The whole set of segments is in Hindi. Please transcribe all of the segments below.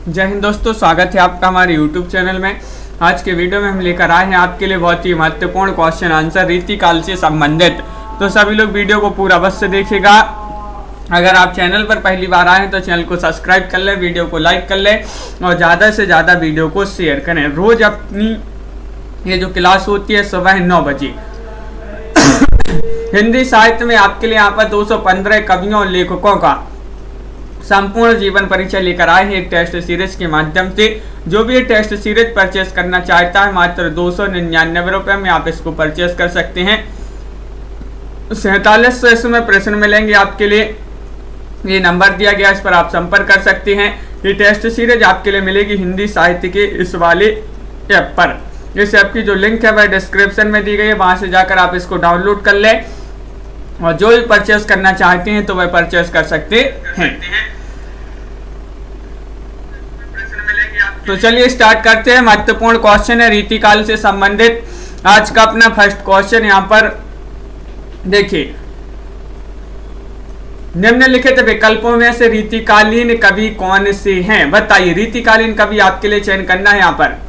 जय हिंद दोस्तों, स्वागत है आपका हमारे YouTube चैनल में। आज के वीडियो में हम लेकर आए हैं आपके लिए बहुत ही महत्वपूर्ण क्वेश्चन आंसर रीतिकाल से संबंधित। तो सभी लोग वीडियो को पूरा अवश्य देखिएगा। अगर आप चैनल पर पहली बार आए हैं तो चैनल को सब्सक्राइब कर लें, वीडियो को लाइक कर लें और ज़्यादा से ज़्यादा वीडियो को शेयर करें। रोज़ अपनी ये जो क्लास होती है सुबह 9 बजे। हिंदी साहित्य में आपके लिए यहाँ पर 215 कवियों और लेखकों का संपूर्ण जीवन परिचय लेकर आए हैं एक टेस्ट सीरीज के माध्यम से। जो भी ये टेस्ट सीरीज परचेस करना चाहता है मात्र 299 रुपये में आप इसको परचेस कर सकते हैं। 4700 इसमें प्रश्न मिलेंगे आपके लिए। ये नंबर दिया गया, इस पर आप संपर्क कर सकते हैं। ये टेस्ट सीरीज आपके लिए मिलेगी हिंदी साहित्य के इस वाले ऐप पर। इस ऐप की जो लिंक है वह डिस्क्रिप्शन में दी गई है, वहां से जाकर आप इसको डाउनलोड कर लें और जो भी परचेस करना चाहते हैं तो वह परचेस कर सकते हैं। तो चलिए स्टार्ट करते हैं। महत्वपूर्ण क्वेश्चन है रीतिकाल से संबंधित। आज का अपना फर्स्ट क्वेश्चन यहाँ पर देखिए, निम्नलिखित विकल्पों में से रीतिकालीन कवि कौन से हैं? बताइए। रीतिकालीन कवि आपके लिए चयन करना है। यहाँ पर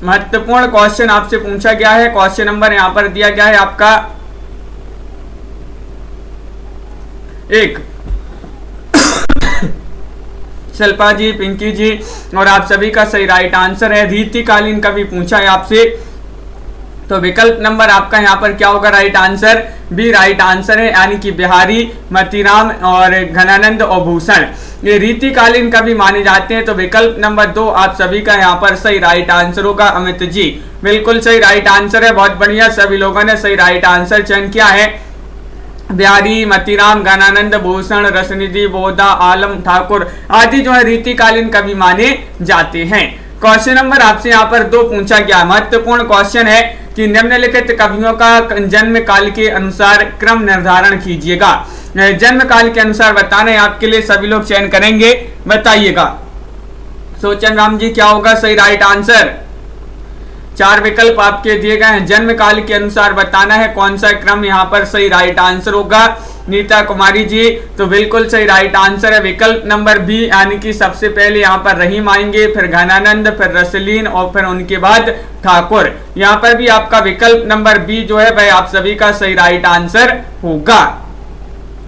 महत्वपूर्ण क्वेश्चन आपसे पूछा गया है। क्वेश्चन नंबर यहाँ पर दिया गया है आपका 1। शिल्पा जी, पिंकी जी और आप सभी का सही राइट आंसर है। रीतिकालीन कवि पूछा है आपसे, तो विकल्प नंबर आपका यहाँ पर क्या होगा? Right answer B right answer है, यानी कि बिहारी, मतीराम और घनानंद और भूषण ये रीतिकालीन कवि माने जाते हैं। तो विकल्प नंबर 2 आप सभी का यहाँ पर सही राइट आंसर होगा। अमित जी बिल्कुल सही राइट आंसर है, बहुत बढ़िया, सभी लोगों ने सही राइट आंसर चयन किया है। बिहारी, मतीराम, घनानंद, भूषण, रसनिधि, बोधा, आलम ठाकुर आदि जो है रीतिकालीन कवि माने जाते हैं। क्वेश्चन नंबर आपसे यहाँ पर 2 पूछा गया। महत्वपूर्ण क्वेश्चन है कि निम्नलिखित कवियों का जन्म काल के अनुसार क्रम निर्धारण कीजिएगा। जन्म काल के अनुसार बताना है आपके लिए, सभी लोग चयन करेंगे, बताइएगा। सोचन राम जी क्या होगा सही राइट आंसर? 4 विकल्प आपके दिए गए हैं। जन्म काल के अनुसार बताना है कौन सा क्रम यहाँ पर सही राइट आंसर होगा। नीता कुमारी जी तो बिल्कुल सही राइट आंसर है विकल्प नंबर बी, यानी कि सबसे पहले यहाँ पर रहीम आएंगे, फिर घनानंद, फिर रसलीन और फिर उनके बाद ठाकुर। यहाँ पर भी आपका विकल्प नंबर बी जो है वह आप सभी का सही राइट आंसर होगा।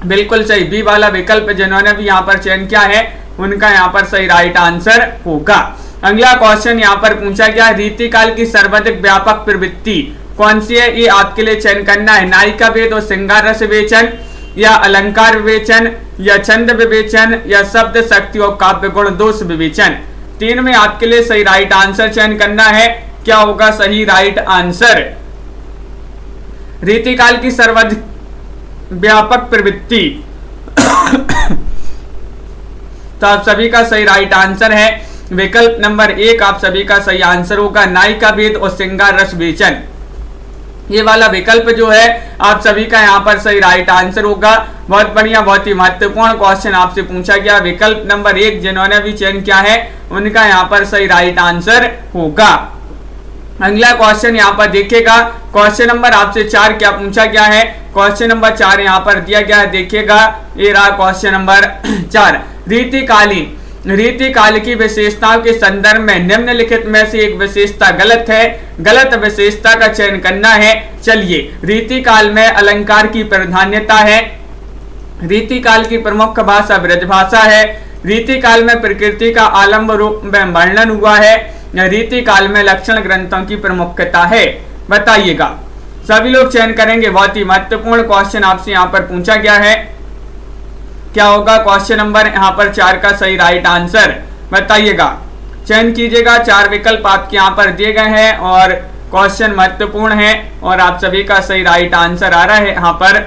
बिल्कुल सही, बी वाला विकल्प जिन्होंने भी यहाँ पर चयन किया है उनका यहाँ पर सही राइट आंसर होगा। अगला क्वेश्चन यहाँ पर पूछा गया, रीतिकाल की सर्वाधिक व्यापक प्रवृत्ति कौन सी है? ये आपके लिए चयन करना है। नायिका भेद और श्रृंगार रस विवेचन, या अलंकार विवेचन, या छंद विवेचन, या शब्द शक्ति और काव्य गुण दोष विवेचन। 3 में आपके लिए सही राइट आंसर चयन करना है। क्या होगा सही राइट आंसर? रीतिकाल की सर्वाधिक व्यापक प्रवृत्ति तो आप सभी का सही राइट आंसर है विकल्प नंबर 1 आप सभी का सही आंसर होगा। नायिका भेद और श्रृंगार रस विवेचन ये वाला विकल्प जो है आप सभी का यहाँ पर सही राइट आंसर होगा। बहुत बढ़िया, बहुत ही महत्वपूर्ण क्वेश्चन आपसे पूछा गया। विकल्प नंबर 1 जिन्होंने भी चयन किया है उनका यहाँ पर सही राइट आंसर होगा। अगला क्वेश्चन यहाँ पर देखिएगा। क्वेश्चन नंबर आपसे 4 क्या पूछा गया है? क्वेश्चन नंबर 4 यहाँ पर दिया गया है, देखिएगा। ये रहा क्वेश्चन नंबर 4। रीतिकाल की विशेषताओं के संदर्भ में निम्नलिखित में से एक विशेषता गलत है। गलत विशेषता का चयन करना है। चलिए, रीतिकाल में अलंकार की प्राधान्यता है। रीतिकाल की प्रमुख भाषा ब्रजभाषा है। रीतिकाल में प्रकृति का आलम्ब रूप में वर्णन हुआ है। रीतिकाल में लक्षण ग्रंथों की प्रमुखता है। बताइएगा, सभी लोग चयन करेंगे। बहुत ही महत्वपूर्ण क्वेश्चन आपसे यहाँ पर पूछा गया है। क्या होगा क्वेश्चन नंबर यहाँ पर 4 का सही राइट आंसर? बताइएगा, चयन कीजिएगा। 4 विकल्प आपके यहाँ पर दिए गए हैं और क्वेश्चन महत्वपूर्ण है और आप सभी का सही राइट आंसर आ रहा है यहाँ पर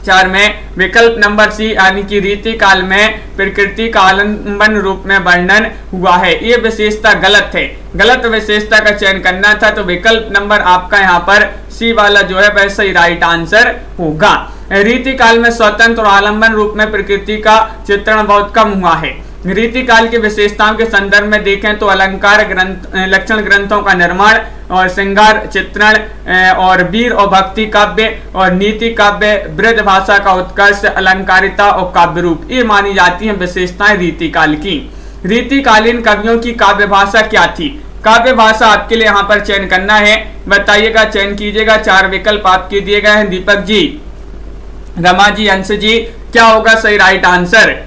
4 में विकल्प नंबर सी, यानी कि रीतिकाल में प्रकृति का आलंबन रूप में वर्णन हुआ है। ये विशेषता गलत है। गलत विशेषता का चयन करना था, तो विकल्प नंबर आपका यहाँ पर सी वाला जो है वह सही राइट आंसर होगा। रीतिकाल में स्वतंत्र और आलंबन रूप में प्रकृति का चित्रण बहुत कम हुआ है। रीतिकाल की विशेषताओं के संदर्भ में देखें तो अलंकार ग्रंथ, लक्षण ग्रंथों का निर्माण और श्रृंगार चित्रण और वीर और भक्ति काव्य और नीति काव्य, ब्रज भाषा का उत्कर्ष, अलंकारिता और काव्य रूप, ये मानी जाती हैं विशेषताएं रीतिकाल की। रीतिकालीन कवियों की काव्य भाषा क्या थी? काव्य भाषा आपके लिए यहाँ पर चयन करना है, बताइएगा, चयन कीजिएगा। 4 विकल्प आपके दिए गए हैं दीपक जी, रमा जी, अंश जी, क्या होगा सही राइट आंसर?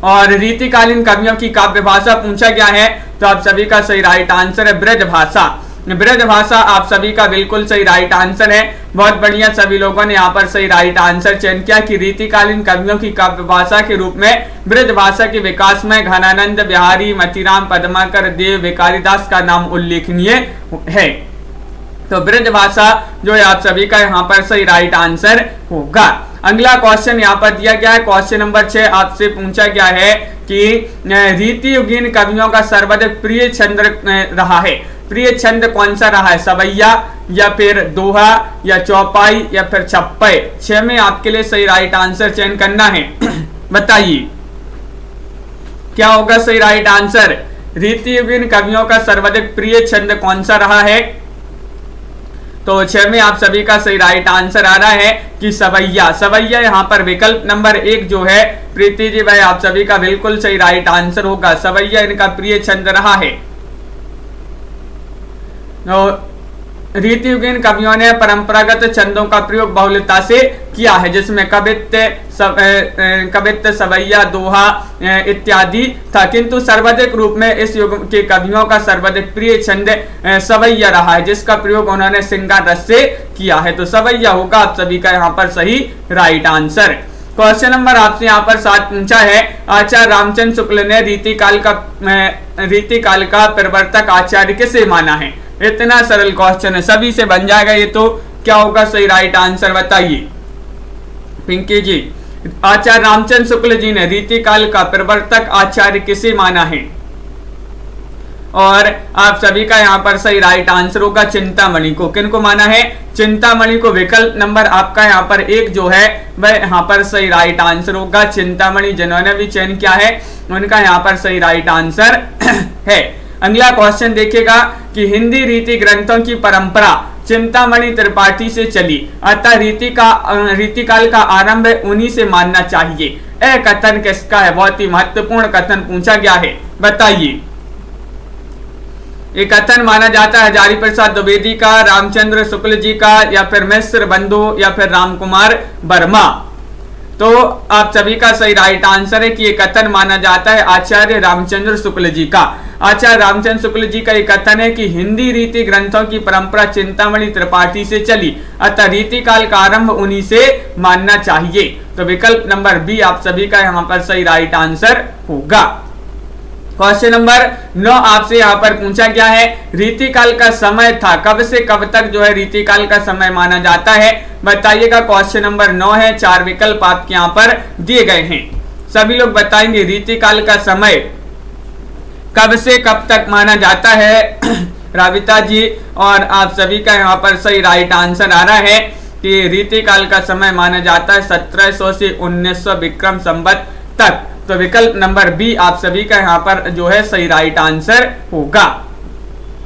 और रीतिकालीन कवियों की काव्य भाषा पूछा गया है, तो आप सभी का सही राइट आंसर है ब्रज भाषा। ब्रज भाषा आप सभी का बिल्कुल सही राइट आंसर है। बहुत बढ़िया, सभी लोगों ने यहाँ पर सही राइट आंसर चयन किया कि रीतिकालीन कवियों की काव्य भाषा के रूप में ब्रज भाषा के विकास में घनानंद बिहारी, मतीराम, पद्माकर, देव, भिखारीदास का नाम उल्लेखनीय है। तो ब्रज भाषा जो है आप सभी का यहाँ पर सही राइट आंसर होगा। अगला क्वेश्चन यहाँ पर दिया गया है, क्वेश्चन नंबर 6 आपसे पूछा गया है कि रीतियुगीन कवियों का सर्वाधिक प्रिय छंद रहा है। प्रिय छंद कौन सा रहा है? सवैया या फिर दोहा या चौपाई या फिर छप्पय? 6 में आपके लिए सही राइट आंसर चयन करना है। बताइए क्या होगा सही राइट आंसर? रीतियुगीन कवियों का सर्वाधिक प्रिय छंद कौन सा रहा है? तो 6 में आप सभी का सही राइट आंसर आ रहा है कि सवैया। सवैया यहाँ पर विकल्प नंबर 1 जो है प्रीति जी भाई आप सभी का बिल्कुल सही राइट आंसर होगा। सवैया इनका प्रिय छंद रहा है। रीतियुगीन कवियों ने परंपरागत छंदों का प्रयोग बहुलता से किया है, जिसमें कवित्त, सवैया, दोहा इत्यादि था, किंतु सर्वाधिक रूप में इस युग के कवियों का सर्वाधिक प्रिय छंद सवैया रहा है, जिसका प्रयोग उन्होंने श्रृंगार रस से किया है। तो सवैया होगा आप सभी का यहाँ पर सही राइट आंसर। क्वेश्चन नंबर आपसे यहाँ पर 7 पूछा है, आचार्य रामचंद्र शुक्ल ने रीतिकाल का प्रवर्तक आचार्य किसे माना है? इतना सरल क्वेश्चन है, सभी से बन जाएगा ये। तो क्या होगा सही राइट आंसर बताइए पिंकी जी। आचार्य रामचंद्र शुक्ल जी ने रीतिकाल का प्रवर्तक आचार्य किसे माना है? और आप सभी का यहाँ पर सही राइट आंसर होगा चिंतामणि को। किनको माना है? चिंतामणि को। विकल्प नंबर आपका यहाँ पर 1 जो है वह यहाँ पर सही राइट आंसर होगा। चिंतामणि जिन्होंने भी चयन किया है उनका यहाँ पर सही राइट आंसर है। अगला क्वेश्चन देखिएगा कि हिंदी रीति ग्रंथों की परंपरा चिंतामणि त्रिपाठी से चली, अतः रीतिकाल का आरंभ उन्हीं से मानना चाहिए। यह कथन किसका है? बहुत ही महत्वपूर्ण कथन पूछा गया है, बताइए। ये कथन माना जाता है हजारी प्रसाद द्विवेदी का, रामचंद्र शुक्ल जी का, या फिर मिश्र बंधु, या फिर रामकुमार वर्मा। तो आप सभी का सही राइट आंसर है कि ये कथन माना जाता है आचार्य रामचंद्र शुक्ल जी का। आचार्य रामचंद्र शुक्ल जी का ये कथन है कि हिंदी रीति ग्रंथों की परंपरा चिंतामणि त्रिपाठी से चली, अतः रीतिकाल का आरंभ उन्हीं से मानना चाहिए। तो विकल्प नंबर बी आप सभी का यहाँ पर सही राइट आंसर होगा। क्वेश्चन नंबर 9 आपसे यहाँ पर पूछा गया है, रीतिकाल का समय था कब से कब तक जो है रीतिकाल का समय माना जाता है? बताइएगा। क्वेश्चन नंबर 9 है, 4 विकल्प आपके यहाँ पर दिए गए हैं, सभी लोग बताएंगे रीतिकाल का समय कब से कब तक माना जाता है। राविता जी और आप सभी का यहाँ पर सही राइट आंसर आ रहा है कि रीतिकाल का समय माना जाता है 1700 से 1900 विक्रम संवत तक। तो विकल्प नंबर बी आप सभी का यहाँ पर जो है सही राइट आंसर होगा।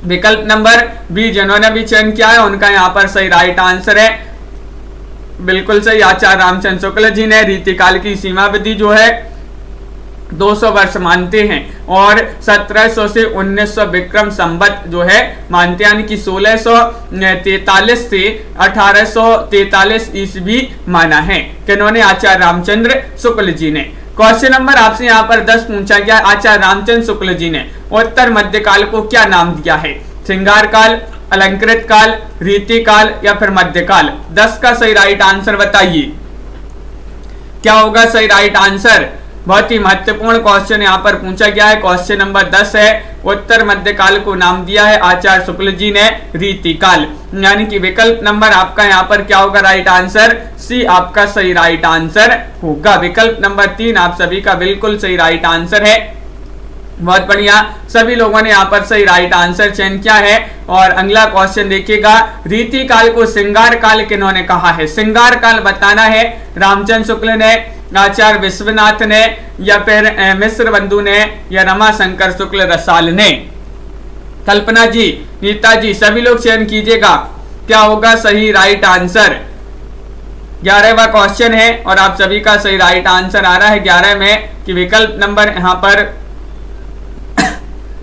विकल्प नंबर बी जिन्होंने भी चयन किया है उनका यहाँ पर सही राइट आंसर है, बिल्कुल सही। आचार्य रामचंद्र शुक्ल जी ने रीतिकाल की सीमावधि जो है 200 वर्ष मानते हैं और 1700 से 1900 विक्रम संवत जो है मानते हैं, यानी कि 1643 से 1843 ईस्वी माना है। किन्होंने? आचार्य रामचंद्र शुक्ल जी ने। क्वेश्चन नंबर आपसे यहाँ पर 10 पूछा गया, आचार्य रामचंद्र शुक्ल जी ने उत्तर मध्यकाल को क्या नाम दिया है? श्रृंगार काल, अलंकृत काल, रीतिकाल या फिर मध्यकाल? 10 का सही राइट आंसर बताइए, क्या होगा सही राइट आंसर? बहुत ही महत्वपूर्ण क्वेश्चन यहाँ पर पूछा गया है। क्वेश्चन नंबर 10 है, उत्तर मध्यकाल को नाम दिया है आचार्य शुक्ल जी ने रीतिकाल, यानी कि विकल्प नंबर आपका यहाँ पर क्या होगा राइट आंसर? सी आपका सही राइट आंसर होगा। विकल्प नंबर 3 आप सभी का बिल्कुल सही राइट आंसर है। बहुत बढ़िया, सभी लोगों ने यहाँ पर सही राइट आंसर चयन किया है। और अगला क्वेश्चन देखिएगा, रीति काल को श्रृंगार काल किन्होंने कहा है? श्रृंगार काल बताना है, रामचंद्र शुक्ल ने, आचार्य विश्वनाथ ने, या फिर मिश्र बंधु ने, या रमाशंकर शुक्ल रसाल ने। कल्पना जी, नीता जी, सभी लोग चयन कीजिएगा क्या होगा सही राइट आंसर। 11वां क्वेश्चन है और आप सभी का सही राइट आंसर आ रहा है 11 में कि विकल्प नंबर यहाँ पर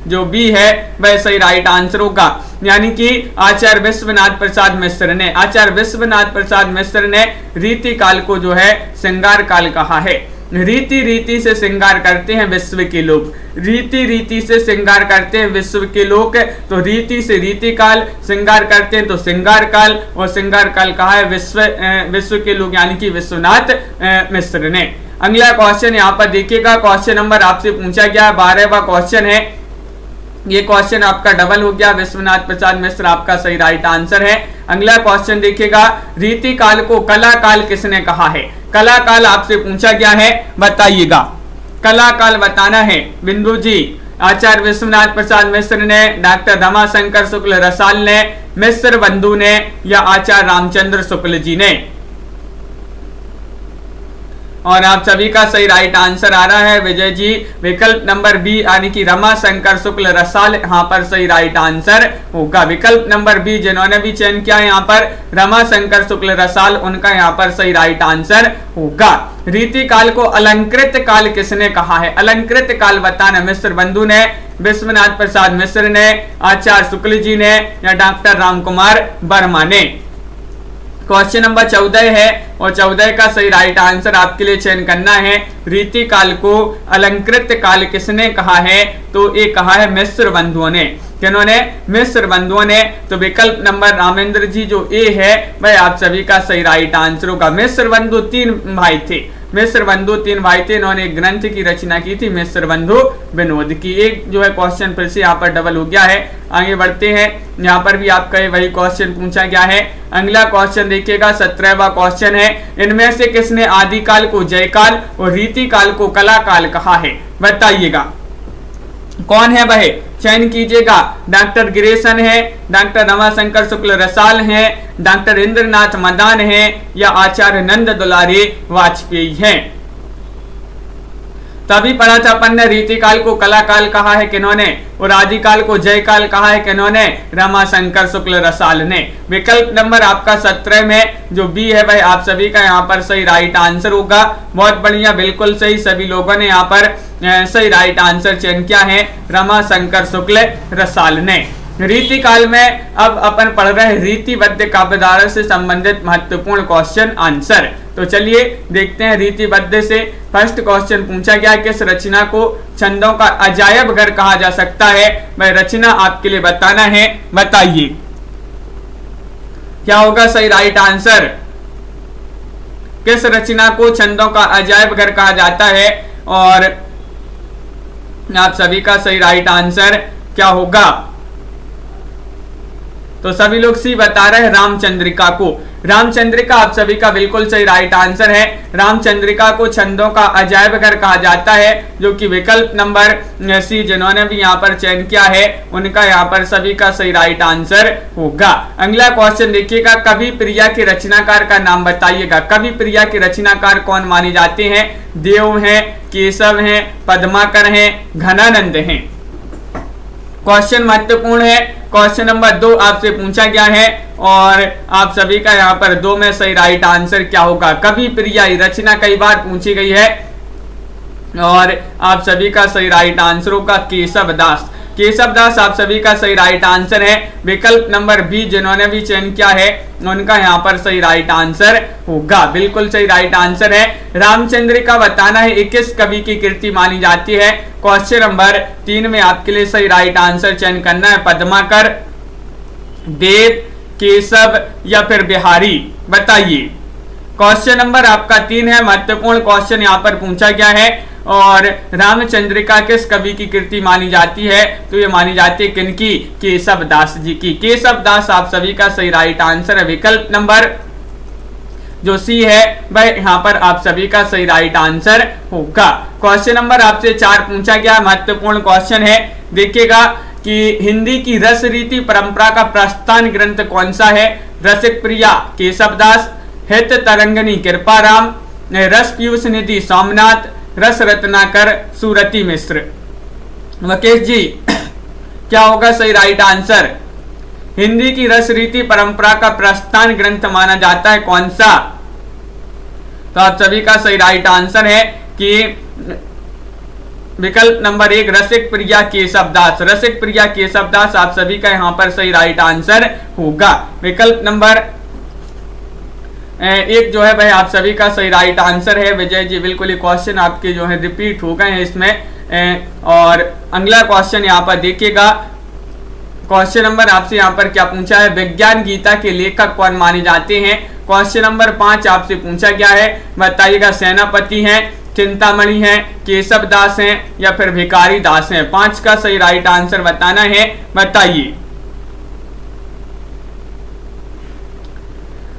जो बी है वह सही राइट आंसर होगा, यानी कि आचार्य विश्वनाथ प्रसाद मिश्र ने, आचार्य विश्वनाथ प्रसाद मिश्र ने रीति काल को जो है श्रृंगार काल कहा है। रीति रीति से श्रृंगार करते हैं विश्व के लोग, रीति रीति से श्रृंगार करते हैं विश्व के लोग, तो रीति से रीति काल, श्रृंगार करते हैं तो श्रृंगार काल, और श्रृंगार काल कहा है विश्व के लोग यानी कि विश्वनाथ मिश्र ने। अगला क्वेश्चन यहाँ पर देखिएगा, क्वेश्चन नंबर आपसे पूछा गया 12वां क्वेश्चन है, ये क्वेश्चन आपका डबल हो गया, विश्वनाथ प्रसाद मिश्र आपका सही राइट आंसर है। अगला क्वेश्चन देखिएगा, रीति काल को कला काल किसने कहा है? कला काल आपसे पूछा गया है, बताइएगा। कला काल बताना है बिंदु जी, आचार्य विश्वनाथ प्रसाद मिश्र ने, डॉक्टर रमाशंकर शुक्ल रसाल ने, मिश्र बंधु ने, या आचार्य रामचंद्र शुक्ल जी ने। और आप सभी का सही राइट आंसर आ रहा है विजय जी, विकल्प नंबर बी यानी कि रमाशंकर शुक्ल रसाल यहाँ पर सही राइट आंसर होगा। विकल्प नंबर बी जिन्होंने भी चयन किया है यहाँ पर रमाशंकर शुक्ल रसाल, उनका यहाँ पर सही राइट आंसर होगा। रीति काल को अलंकृत काल किसने कहा है? अलंकृत काल बताना, मिश्र बंधु ने, विश्वनाथ प्रसाद मिश्र ने, आचार्य शुक्ल जी ने, या डॉक्टर रामकुमार वर्मा ने। क्वेश्चन नंबर 14 है और 14 का सही राइट आंसर आपके लिए चयन करना है। रीति काल को अलंकृत काल किसने कहा है? तो ये कहा है मिश्र बंधुओं ने। किन्होंने? मिश्र बंधुओं ने। तो विकल्प नंबर रामेंद्र जी जो ए है वह आप सभी का सही राइट आंसर होगा। मिश्र बंधु 3 भाई थे, मिश्र बंधु 3 भाई थे, इन्होंने ग्रंथ की रचना की थी मिश्र बंधु विनोद की। एक जो है क्वेश्चन फिर से यहाँ पर डबल हो गया है। आगे बढ़ते हैं, यहाँ पर भी आपका वही क्वेश्चन पूछा गया है। अगला क्वेश्चन देखिएगा, 17वां क्वेश्चन है, इनमें से किसने आदिकाल को जयकाल और रीति काल को कला काल कहा है? बताइएगा कौन है वह, चयन कीजिएगा। डॉक्टर गिरीशन है, डॉक्टर रमाशंकर शुक्ल रसाल हैं, डॉक्टर इंद्रनाथ मदान हैं, या आचार्य नंद दुलारी वाजपेयी हैं। तभी पढ़ा था अपन ने, रीति काल को कला काल कहा है किन्होंने और आदिकाल को जय काल कहा है किन्होंने? रमाशंकर शुक्ल रसाल ने। विकल्प नंबर आपका 17 में जो बी है वह आप सभी का यहाँ पर सही राइट आंसर होगा। बहुत बढ़िया, बिल्कुल सही, सभी लोगों ने यहाँ पर सही राइट आंसर चयन किया है, रमाशंकर शुक्ल रसाल ने। रीति काल में अब अपन पढ़ रहे हैं रीतिबद्ध काव्यधारा से संबंधित महत्वपूर्ण क्वेश्चन आंसर। तो चलिए देखते हैं रीतिबद्ध से। फर्स्ट क्वेश्चन पूछा गया, किस रचना को छंदों का अजायब घर कहा जा सकता है? वह रचना आपके लिए बताना है, बताइए क्या होगा सही राइट आंसर। किस रचना को छंदों का अजायब घर कहा जाता है? और आप सभी का सही राइट आंसर क्या होगा? तो सभी लोग सी बता रहे हैं रामचंद्रिका को। रामचंद्रिका आप सभी का बिल्कुल सही राइट आंसर है। रामचंद्रिका को छंदों का अजायब घर कहा जाता है, जो कि विकल्प नंबर सी जिन्होंने भी यहाँ पर चयन किया है उनका यहाँ पर सभी का सही राइट आंसर होगा। अगला क्वेश्चन देखिएगा, कवि प्रिया के रचनाकार का नाम बताइएगा। कवि प्रिया के रचनाकार कौन माने जाते हैं? देव हैं, केशव हैं, पद्माकर हैं, घनानंद हैं। क्वेश्चन महत्वपूर्ण है। क्वेश्चन नंबर 2 आपसे पूछा गया है और आप सभी का यहाँ पर 2 में सही राइट आंसर क्या होगा? कवि प्रिया रचना कई बार पूछी गई है और आप सभी का सही राइट आंसर होगा केशव दास। केशव दास आप सभी का सही राइट आंसर है। विकल्प नंबर बी जिन्होंने भी चयन किया है उनका यहाँ पर सही राइट आंसर होगा, बिल्कुल सही राइट आंसर है। रामचंद्रिका बताना है किस कवि की कृति मानी जाती है? क्वेश्चन नंबर 3 में आपके लिए सही राइट आंसर चयन करना है, पद्माकर, देव, केशव या फिर बिहारी, बताइए। क्वेश्चन नंबर आपका 3 है, महत्वपूर्ण क्वेश्चन यहाँ पर पूछा गया है। और रामचंद्रिका किस कवि की कृति मानी जाती है? तो ये मानी जाती है किनकी? केशव दास जी की। केशव दास आप सभी का सही राइट आंसर है। विकल्प नंबर जो सी है वह यहाँ पर आप सभी का सही राइट आंसर होगा। क्वेश्चन नंबर आपसे 4 पूछा गया, महत्वपूर्ण क्वेश्चन है। देखिएगा कि हिंदी की रस रीति परंपरा का प्रस्थान ग्रंथ कौन सा है? रसिक प्रिया केशवदास, हित तरंगिनी कृपाराम, रस पीयूष निधि सोमनाथ, रस रत्नाकर सूरती मिश्र। मुकेश जी क्या होगा सही राइट आंसर? हिंदी की रस रीति परंपरा का प्रस्थान ग्रंथ माना जाता है कौन सा? तो आप सभी का सही राइट आंसर है कि विकल्प नंबर 1 रसिक प्रिया केशवदास। रसिक प्रिया केशवदास आप सभी का यहाँ पर सही राइट आंसर होगा। विकल्प नंबर 1 जो है वह आप सभी का सही राइट आंसर है। विजय जी बिल्कुल ये क्वेश्चन आपके जो है रिपीट हो गए हैं इसमें। और अगला क्वेश्चन यहाँ पर देखिएगा, क्वेश्चन नंबर आपसे यहाँ पर क्या पूछा है? विज्ञान गीता के लेखक कौन माने जाते हैं? क्वेश्चन नंबर 5 आपसे पूछा गया है, बताइएगा सेनापति हैं, चिंतामणि हैं, केशव दास हैं या फिर भिखारी दास हैं। 5 का सही राइट आंसर बताना है, बताइए।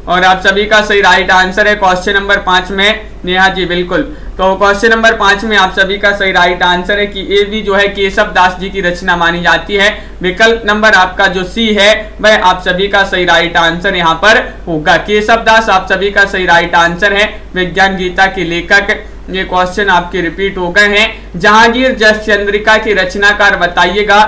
और आप सभी का सही राइट आंसर है क्वेश्चन नंबर 5 में नेहा जी बिल्कुल। तो क्वेश्चन नंबर 5 में आप सभी का सही राइट आंसर है कि ए भी जो है केशव दास जी की रचना मानी जाती है। विकल्प नंबर आपका जो सी है वह आप सभी का सही राइट आंसर यहाँ पर होगा। केशव दास आप सभी का सही राइट आंसर है, विज्ञान गीता के लेखक। ये क्वेश्चन आपके रिपीट हो गए हैं। जहांगीर जस चंद्रिका के रचनाकार बताइएगा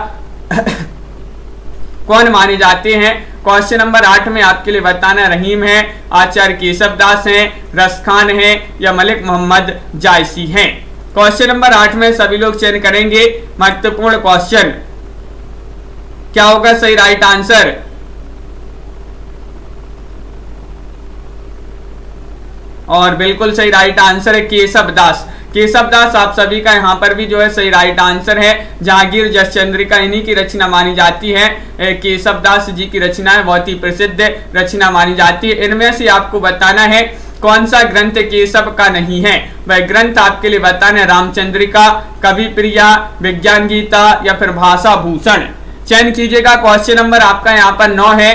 कौन माने जाते हैं? क्वेश्चन नंबर 8 में आपके लिए बताना रहीम है, आचार्य केशव दास हैं, रसखान हैं या मलिक मोहम्मद जायसी हैं। क्वेश्चन नंबर 8 में सभी लोग चयन करेंगे। महत्वपूर्ण क्वेश्चन क्या होगा सही राइट आंसर? और बिल्कुल सही राइट आंसर है केशव दास। केशव दास आप सभी का यहाँ पर भी जो है सही राइट आंसर है। जहांगीर जस चंद्रिका इन्हीं की रचना मानी जाती है। केशव दास जी की रचना है, बहुत ही प्रसिद्ध रचना मानी जाती है। इनमें से आपको बताना है कौन सा ग्रंथ केशव का नहीं है। वह ग्रंथ आपके लिए बताना है रामचंद्रिका, कवि प्रिया, विज्ञान गीता या फिर भाषा भूषण। चयन कीजिएगा। क्वेश्चन नंबर आपका यहाँ पर 9 है।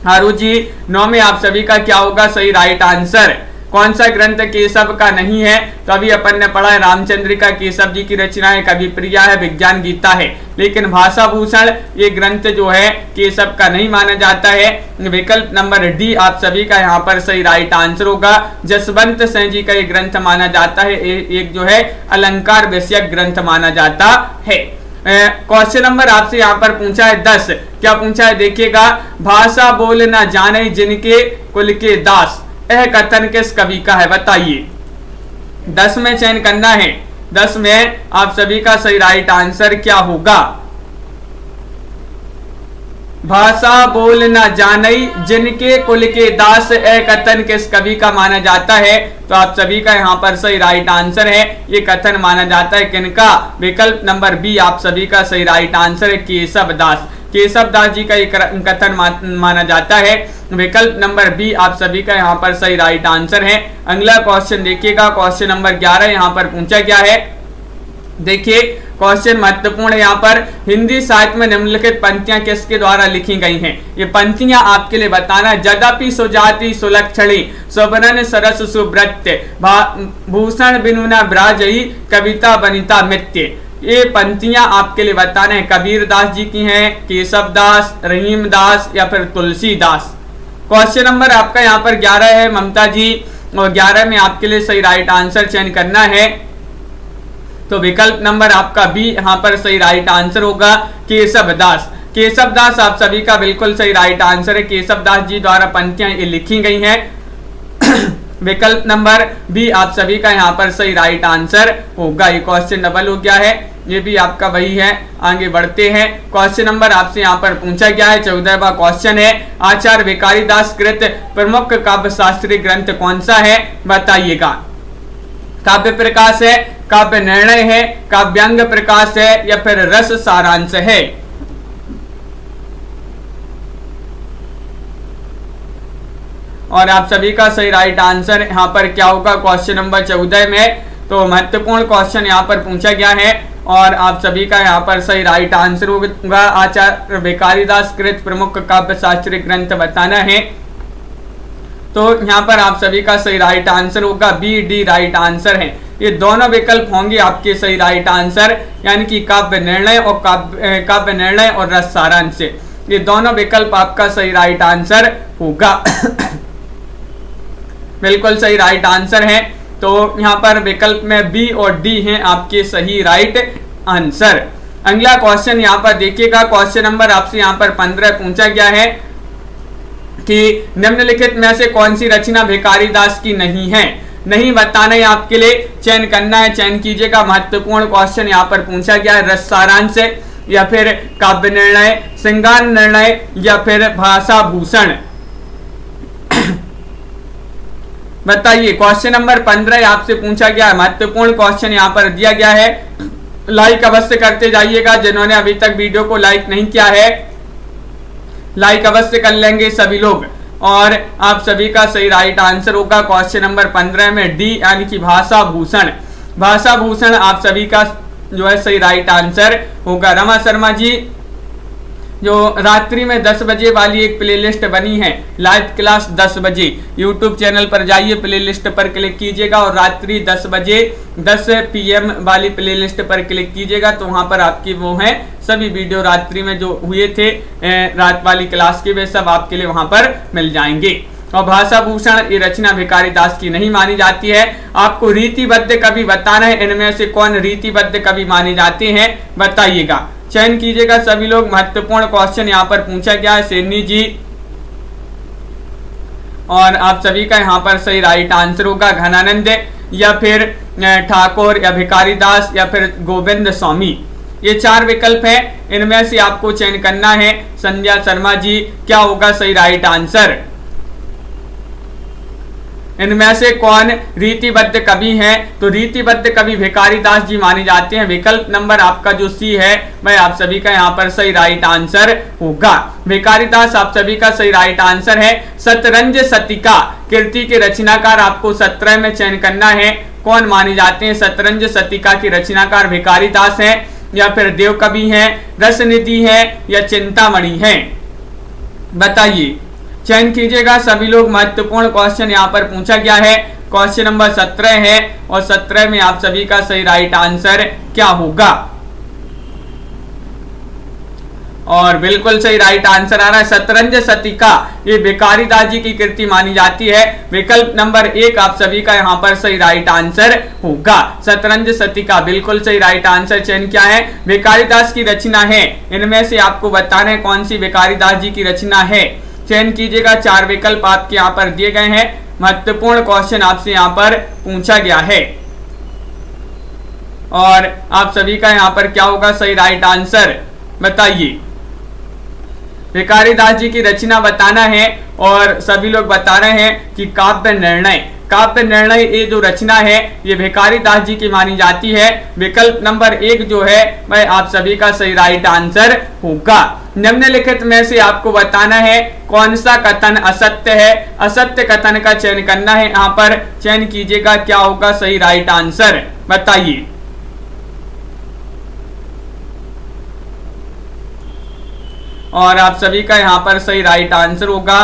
हारू जी 9 में आप सभी का क्या होगा सही राइट आंसर? कौन सा ग्रंथ केशव का नहीं है? तो अभी अपन ने पढ़ा है रामचंद्रिका केशव जी की रचना है, कवि प्रिया है, विज्ञान गीता है। लेकिन भाषा भूषण ये ग्रंथ जो है केशव का नहीं माना जाता है। विकल्प नंबर डी आप सभी का यहाँ पर सही राइट आंसर होगा। जसवंत सिंह जी का ये ग्रंथ माना जाता है, एक जो है अलंकार विषयक ग्रंथ माना जाता है। क्वेश्चन नंबर आपसे यहाँ पर पूछा है 10। क्या पूछा है देखिएगा, भाषा बोल न जाने जिनके कुल के दास, यह कथन किस कवि का है? बताइए। 10 में चयन करना है। 10 में आप सभी का सही राइट आंसर क्या होगा? भाषा बोल न जाने जिनके कुल के दास, यह कथन किस कवि का माना जाता है? तो आप सभी का यहाँ पर सही राइट आंसर है। ये कथन माना जाता है किनका? विकल्प नंबर बी आप सभी का सही राइट आंसर है केशव दास। केशव दास जी का एक कथन माना जाता है। विकल्प नंबर बी आप सभी का यहाँ पर सही राइट आंसर है। अगला क्वेश्चन देखिएगा, क्वेश्चन नंबर 11 यहाँ पर पूछा गया है। देखिए क्वेश्चन महत्वपूर्ण है यहाँ पर। हिंदी साहित्य में निम्नलिखित पंक्तियां किसके द्वारा लिखी गई हैं? ये पंक्तियां आपके लिए बताना। जदपि सुजाति सुलक्षणी सुबरन सरस सुब्रत्य भूषण बिनुना ब्राजई कविता बनिता मित्य। ये पंक्तियां आपके लिए बताना है कबीर दास जी की हैं, केशव दास, रहीम दास या फिर तुलसीदास। क्वेश्चन नंबर आपका यहाँ पर 11 है ममता जी, और 11 में आपके लिए सही राइट आंसर चयन करना है। तो विकल्प नंबर आपका बी यहाँ पर सही राइट आंसर होगा केशव दास। केशव दास आप सभी का बिल्कुल सही राइट आंसर है। केशव दास जी द्वारा पंक्तियां ये लिखी गई हैं। विकल्प नंबर बी आप सभी का यहाँ पर सही राइट आंसर होगा। ये क्वेश्चन डबल हो गया है, ये भी आपका वही है। आगे बढ़ते हैं। क्वेश्चन नंबर आपसे यहाँ पर पूछा गया है 14वां क्वेश्चन है। आचार्य भिखारी दास कृत प्रमुख काव्य शास्त्रीय ग्रंथ कौन सा है? बताइएगा। काव्य प्रकाश है, काव्य निर्णय है, काव्यांग प्रकाश है या फिर रस सारांश है? और आप सभी का सही राइट आंसर यहाँ पर क्या होगा क्वेश्चन नंबर 14 में? तो महत्वपूर्ण क्वेश्चन यहाँ पर पूछा गया है और आप सभी का यहाँ पर सही राइट आंसर होगा आचार्य भिखारी दास कृत प्रमुख काव्य शास्त्रीय ग्रंथ बताना है। तो यहाँ पर आप सभी का सही राइट आंसर होगा बी, डी राइट आंसर है। ये दोनों विकल्प होंगे आपके सही राइट आंसर, यानी कि काव्य निर्णय और काव्य निर्णय और रस सारांश, ये दोनों विकल्प आपका सही राइट आंसर होगा। बिल्कुल सही राइट आंसर है। तो यहाँ पर विकल्प में बी और डी हैं आपके सही राइट आंसर। अगला क्वेश्चन यहाँ पर देखिएगा, क्वेश्चन नंबर आपसे यहाँ पर 15 पूछा गया है कि निम्नलिखित में से कौन सी रचना भिखारी दास की नहीं है। नहीं बताना है आपके लिए, चयन करना है, चयन कीजिएगा। महत्वपूर्ण क्वेश्चन यहाँ पर पूछा गया है, रस सारांश या फिर काव्य निर्णय, श्रृंगार निर्णय या फिर भाषा भूषण। बताइए, क्वेश्चन नंबर 15 आपसे पूछा गया है, महत्वपूर्ण क्वेश्चन यहाँ पर दिया गया है। लाइक अवश्य करते जाइएगा, जिन्होंने अभी तक वीडियो को लाइक नहीं किया है लाइक अवश्य कर लेंगे सभी लोग। और आप सभी का सही राइट आंसर होगा क्वेश्चन नंबर 15 में डी, यानी कि भाषा भूषण। भाषा भूषण आप सभी का जो है सही राइट आंसर होगा। रमा शर्मा जी, जो रात्रि में 10 बजे वाली एक प्लेलिस्ट बनी है, लाइव क्लास 10 बजे, यूट्यूब चैनल पर जाइए, प्लेलिस्ट पर क्लिक कीजिएगा और रात्रि 10 बजे 10 PM वाली प्लेलिस्ट पर क्लिक कीजिएगा, तो वहां पर आपकी वो है सभी वीडियो रात्रि में जो हुए थे रात वाली क्लास के, वे सब आपके लिए वहां पर मिल जाएंगे। और भाषा भूषण ये रचना भिखारी दास की नहीं मानी जाती है। आपको रीतिबद्ध कवि बताना है, इनमें से कौन रीतिबद्ध कवि माने जाते हैं, बताइएगा, चयन कीजिएगा सभी लोग। महत्वपूर्ण क्वेश्चन यहाँ पर पूछा गया है सेनी जी, और आप सभी का यहाँ पर सही राइट आंसर होगा घनानंद या फिर ठाकुर या भिखारी दास या फिर गोविंद स्वामी। ये 4 विकल्प हैं, इनमें से आपको चयन करना है। संध्या शर्मा जी, क्या होगा सही राइट आंसर? इनमें से कौन रीतिबद्ध कवि हैं? तो रीतिबद्ध कवि भिखारी दास जी माने जाते हैं। विकल्प नंबर आपका जो सी है वह आप सभी का यहाँ पर सही राइट आंसर होगा। भिखारी दास आप सभी का सही राइट आंसर है। शतरंज शतिका कृति के रचनाकार आपको 17 में चयन करना है। कौन माने जाते हैं? शतरंज शतिका के रचनाकार भिखारी दास है या फिर देव कवि है, रसनिधि है या चिंतामणि है, बताइए, चयन कीजिएगा सभी लोग। महत्वपूर्ण क्वेश्चन यहाँ पर पूछा गया है, क्वेश्चन नंबर 17 है और 17 में आप सभी का सही राइट आंसर क्या होगा? और बिल्कुल सही राइट आंसर आ रहा है शतरंज शतिका, ये भिखारी दास जी की कृति मानी जाती है। विकल्प नंबर 1 आप सभी का यहाँ पर सही राइट आंसर होगा, शतरंज शतिका बिल्कुल सही राइट आंसर। चयन क्या है? भिखारी दास की रचना है। इनमें से आपको बताना है कौन सी भिखारी दास जी की रचना है। चयन कीजिएगा, 4 विकल्प आपके यहाँ पर दिए गए हैं। महत्वपूर्ण क्वेश्चन आपसे यहाँ पर पूछा गया है और आप सभी का यहाँ पर क्या होगा सही राइट आंसर, बताइए। भिखारी दास जी की रचना बताना है और सभी लोग बता रहे हैं कि काव्य निर्णय। काव्य निर्णय ये जो रचना है ये भिखारी दास जी की मानी जाती है। विकल्प नंबर 1 जो है वह आप सभी का सही राइट आंसर होगा। निम्नलिखित में से आपको बताना है कौन सा कथन असत्य है। असत्य कथन का चयन करना है, यहाँ पर चयन कीजिएगा, क्या होगा सही राइट आंसर, बताइए। और आप सभी का यहाँ पर सही राइट आंसर होगा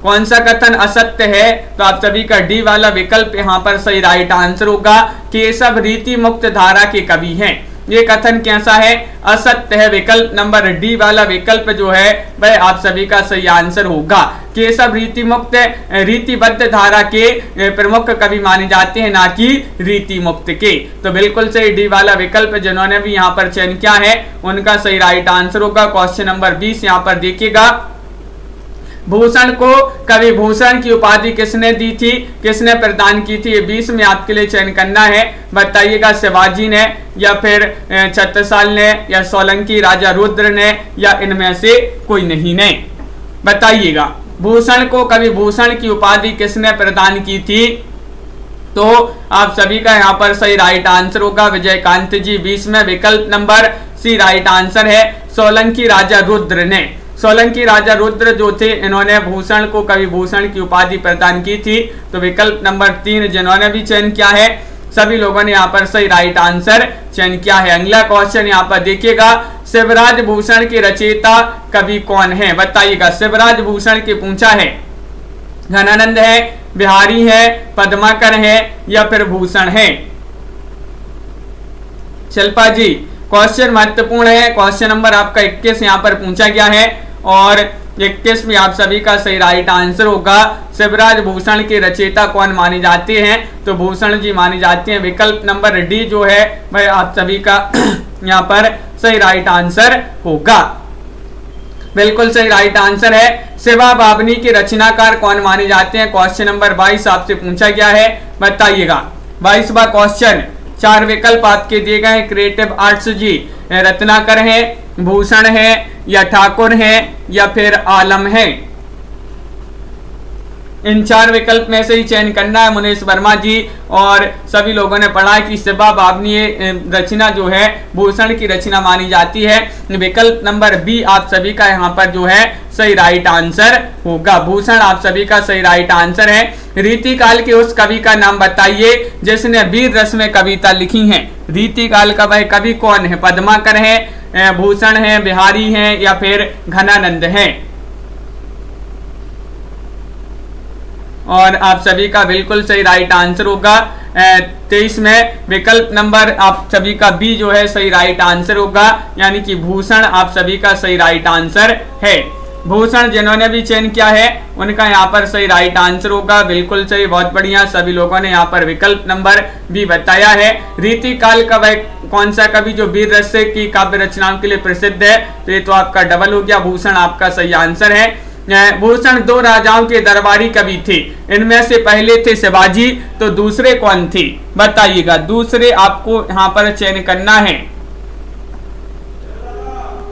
कौन सा कथन असत्य है, तो आप सभी का डी वाला विकल्प यहाँ पर सही राइट आंसर होगा। केशव रीति मुक्त धारा के कवि हैं। ये कथन कैसा है? असत्य है। विकल्प नंबर डी वाला विकल्प जो है वह आप सभी का सही आंसर होगा। केशव रीति मुक्त रीतिबद्ध धारा के प्रमुख कवि माने जाते हैं, ना कि रीति मुक्त के। तो बिल्कुल सही डी वाला विकल्प जिन्होंने भी यहाँ पर चयन किया है उनका सही राइट आंसर होगा। क्वेश्चन नंबर 20 यहाँ पर देखिएगा, भूषण को कवि भूषण की उपाधि किसने दी थी, किसने प्रदान की थी? ये 20 में आपके लिए चयन करना है, बताइएगा। शिवाजी ने या फिर छत्रसाल ने या सोलंकी राजा रुद्र ने या इनमें से कोई नहीं ने, बताइएगा। भूषण को कवि भूषण की उपाधि किसने प्रदान की थी? तो आप सभी का यहाँ पर सही राइट आंसर होगा विजयकांत जी। 20 में विकल्प नंबर सी राइट आंसर है, सोलंकी राजा रुद्र ने। सोलंकी राजा रुद्र जो थे इन्होंने भूषण को कवि भूषण की उपाधि प्रदान की थी। तो विकल्प नंबर 3 जिन्होंने भी चयन किया है सभी लोगों ने यहाँ पर सही राइट आंसर चयन किया है। अगला क्वेश्चन यहाँ पर देखिएगा, शिवराज भूषण के रचयिता कवि कौन है, बताइएगा। शिवराज भूषण के पूछा है, घनानंद है, बिहारी है, पद्माकर है या फिर भूषण है। शिल्पा जी, क्वेश्चन महत्वपूर्ण है। क्वेश्चन नंबर आपका 21 यहाँ पर पूछा गया है और 21 में आप सभी का सही राइट आंसर होगा, शिवराज भूषण के रचयिता कौन माने जाते हैं, तो भूषण जी माने जाते हैं। विकल्प नंबर डी जो है वह आप सभी का यहाँ पर सही राइट आंसर होगा, बिल्कुल सही राइट आंसर है। शिवा बाबनी के रचनाकार कौन माने जाते हैं, क्वेश्चन नंबर 22 आपसे पूछा गया है, बताइएगा। 22वां क्वेश्चन, 4 विकल्प आपके दिए गए हैं। क्रिएटिव आर्ट्स जी, रत्नाकर है, भूषण है या ठाकुर है या फिर आलम है। इन 4 विकल्प में से ही चयन करना है मुनेश वर्मा जी। और सभी लोगों ने पढ़ा कि शिवा बाबनी रचना जो है भूषण की रचना मानी जाती है। विकल्प नंबर बी आप सभी का यहाँ पर जो है सही राइट आंसर होगा, भूषण आप सभी का सही राइट आंसर है। रीतिकाल के उस कवि का नाम बताइए जिसने वीर रस में कविता लिखी है। रीतिकाल का वह कवि कौन है, पद्माकर है, भूषण है, बिहारी है या फिर घनानंद है। और आप सभी का बिल्कुल सही राइट आंसर होगा 23 में विकल्प नंबर आप सभी का बी जो है सही राइट आंसर होगा, यानी कि भूषण आप सभी का सही राइट आंसर है। भूषण जिन्होंने भी चयन किया है उनका यहाँ पर सही राइट आंसर होगा, बिल्कुल सही, बहुत बढ़िया। सभी लोगों ने यहाँ पर विकल्प नंबर बी बताया है। रीतिकाल का वह कौन सा कवि जो वीर रस की काव्य रचनाओं के लिए प्रसिद्ध है, तो ये तो आपका डबल हो गया, भूषण आपका सही आंसर है। भूषण 2 राजाओं के दरबारी कवि थे, इनमें से पहले थे शिवाजी, तो दूसरे कौन थे, बताइएगा। दूसरे आपको यहाँ पर चयन करना है,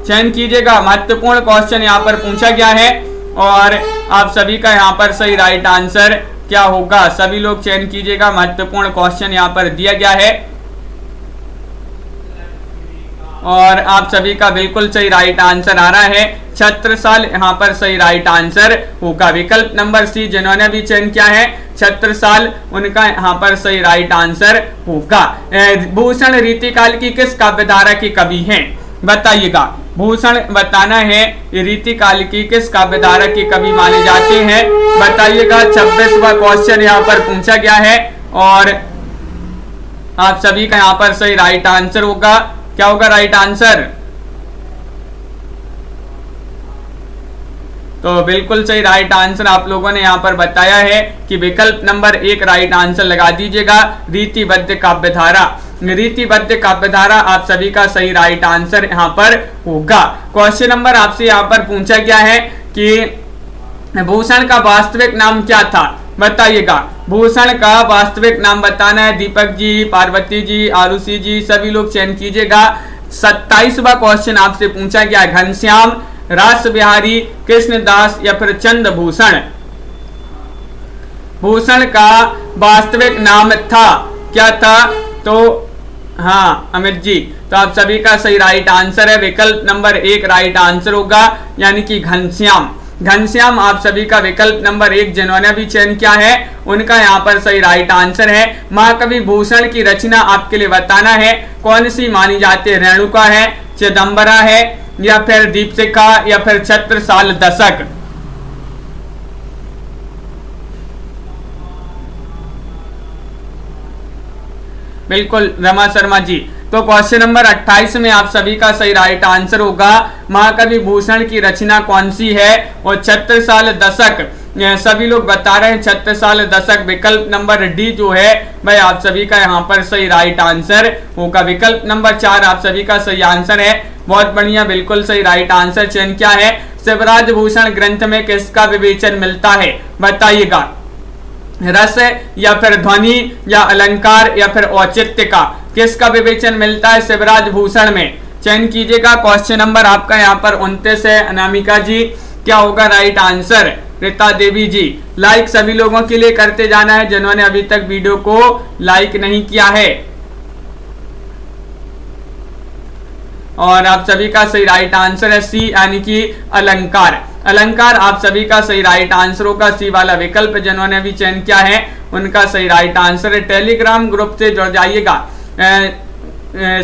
चयन कीजिएगा। महत्वपूर्ण क्वेश्चन यहाँ पर पूछा गया है और आप सभी का यहाँ पर सही राइट आंसर क्या होगा, सभी लोग चयन कीजिएगा। महत्वपूर्ण क्वेश्चन यहाँ पर दिया गया है और आप सभी का बिल्कुल सही राइट आंसर आ रहा है, छत्रसाल यहाँ पर सही राइट आंसर होगा। विकल्प नंबर सी जिन्होंने भी चयन किया है छत्रसाल, उनका यहाँ पर सही राइट आंसर होगा। भूषण रीतिकाल की किस काव्यधारा के कवि हैं, बताइएगा। भूषण बताना है रीतिकाल की किस काव्यधारा के कवि माने जाते हैं, बताइएगा। 26वां क्वेश्चन यहाँ पर पूछा गया है और आप सभी का यहाँ पर सही राइट आंसर होगा। क्या होगा राइट आंसर, तो बिल्कुल सही राइट आंसर आप लोगों ने यहाँ पर बताया है कि विकल्प नंबर 1 राइट आंसर लगा दीजिएगा, रीतिबद्ध काव्यधारा। रीतिबद्ध काव्यधारा आप सभी का सही राइट आंसर यहाँ पर होगा। क्वेश्चन नंबर आपसे यहाँ पर पूछा गया है कि भूषण का वास्तविक नाम क्या था, बताइएगा। भूषण का वास्तविक नाम बताना है। दीपक जी, पार्वती जी, आरुषि जी, सभी लोग चयन कीजिएगा। 27वां क्वेश्चन आपसे पूछा गया, घनश्याम, रास बिहारी, कृष्णदास या फिर चंद्रभूषण। भूषण का वास्तविक नाम था, क्या था, तो हाँ अमित जी, तो आप सभी का सही राइट आंसर है, विकल्प नंबर 1 राइट आंसर होगा, यानी कि घनश्याम। घनश्याम आप सभी का विकल्प नंबर 1 जिन्होंने भी चयन किया है उनका यहाँ पर सही राइट आंसर है। महाकवि भूषण की रचना आपके लिए बताना है, कौन सी मानी जाती है, रेणुका है, चिदंबरा है या फिर दीपशिखा या फिर छत्रसाल दशक। बिल्कुल रमा शर्मा जी, तो क्वेश्चन नंबर 28 में आप सभी का सही राइट आंसर होगा, महाकवि भूषण की रचना कौन सी है और छत्रसाल दशक। सभी लोग बता रहे हैं छत्रसाल दशक, विकल्प नंबर डी जो है भाई आप सभी का यहाँ पर सही राइट आंसर होगा। विकल्प नंबर 4 आप सभी का सही आंसर है, बहुत बढ़िया, बिल्कुल सही राइट आंसर चयन किया है। शिवराज भूषण ग्रंथ में किसका विवेचन मिलता है, बताइएगा। रस या फिर ध्वनि या अलंकार या फिर औचित्य का किसका विवेचन मिलता है शिवराज भूषण में, चयन कीजिएगा। क्वेश्चन नंबर आपका यहाँ पर 29 है। अनामिका जी, क्या होगा राइट आंसर। रीता देवी जी, लाइक सभी लोगों के लिए करते जाना है जिन्होंने अभी तक वीडियो को लाइक नहीं किया है। और आप सभी का सही राइट आंसर है सी, यानी कि अलंकार। अलंकार आप सभी का सही राइट आंसर होगा, सी वाला विकल्प जिन्होंने भी चयन किया है उनका सही राइट आंसर है। टेलीग्राम ग्रुप से जुड़ जाइएगा,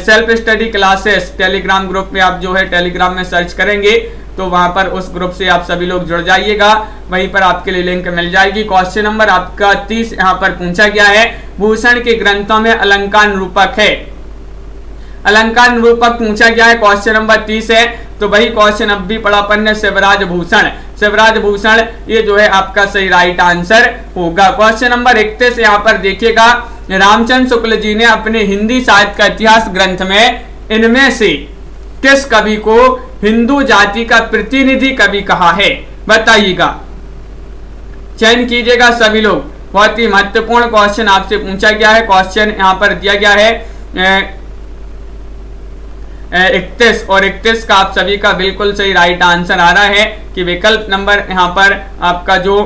self study classes Telegram group में आप जो है टेलीग्राम में सर्च करेंगे तो वहां पर उस ग्रुप से आप सभी लोग जुड़ जाइएगा, वहीं पर आपके लिए लिंक मिल जाएगी। क्वेश्चन नंबर आपका 30 यहाँ पर पूछा गया है, भूषण के ग्रंथों में अलंकार निरूपक है। अलंकार निरूपक पूछा गया है, क्वेश्चन नंबर 30 है। तो वही क्वेश्चन अब भी पढ़ा अपन ने, शिवराज भूषण। शिवराज भूषण ये जो है आपका सही राइट आंसर होगा। क्वेश्चन नंबर 31 यहाँ पर देखिएगा, रामचंद्र शुक्ल जी ने अपने हिंदी साहित्य का इतिहास ग्रंथ में इनमें से किस कवि को हिंदू जाति का प्रतिनिधि कवि कहा है, बताइएगा, चयन कीजिएगा सभी लोग। बहुत ही महत्वपूर्ण क्वेश्चन आपसे पूछा गया है। क्वेश्चन यहाँ पर दिया गया है 31 और 31 का आप सभी का बिल्कुल सही राइट आंसर आ रहा है कि विकल्प नंबर यहाँ पर आपका जो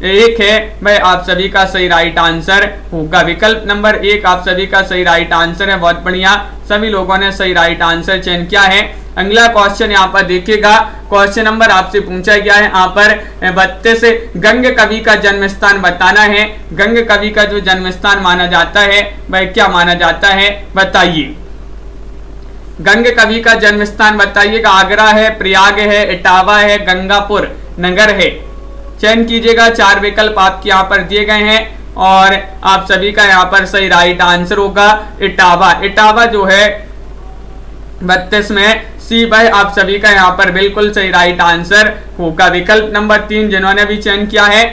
1 है वह आप सभी का सही राइट आंसर होगा। विकल्प नंबर 1 आप सभी का सही राइट आंसर है। बहुत बढ़िया, सभी लोगों ने सही राइट आंसर चयन किया है। अगला क्वेश्चन यहाँ पर देखिएगा, क्वेश्चन नंबर आपसे पूछा गया है यहाँ पर 32, गंग कवि का जन्म स्थान बताना है। गंग कवि का जो जन्म स्थान माना जाता है वह क्या माना जाता है, बताइए। गंग कवि का जन्म स्थान बताइएगा, आगरा है, प्रयाग है, इटावा है, गंगापुर नगर है। चयन कीजिएगा, 4 विकल्प आपके यहाँ पर दिए गए हैं और आप सभी का यहाँ पर सही राइट आंसर होगा इटावा। इटावा जो है 32 में सी बाय आप सभी का यहाँ पर बिल्कुल सही राइट आंसर होगा। विकल्प नंबर 3 जिन्होंने भी चयन किया है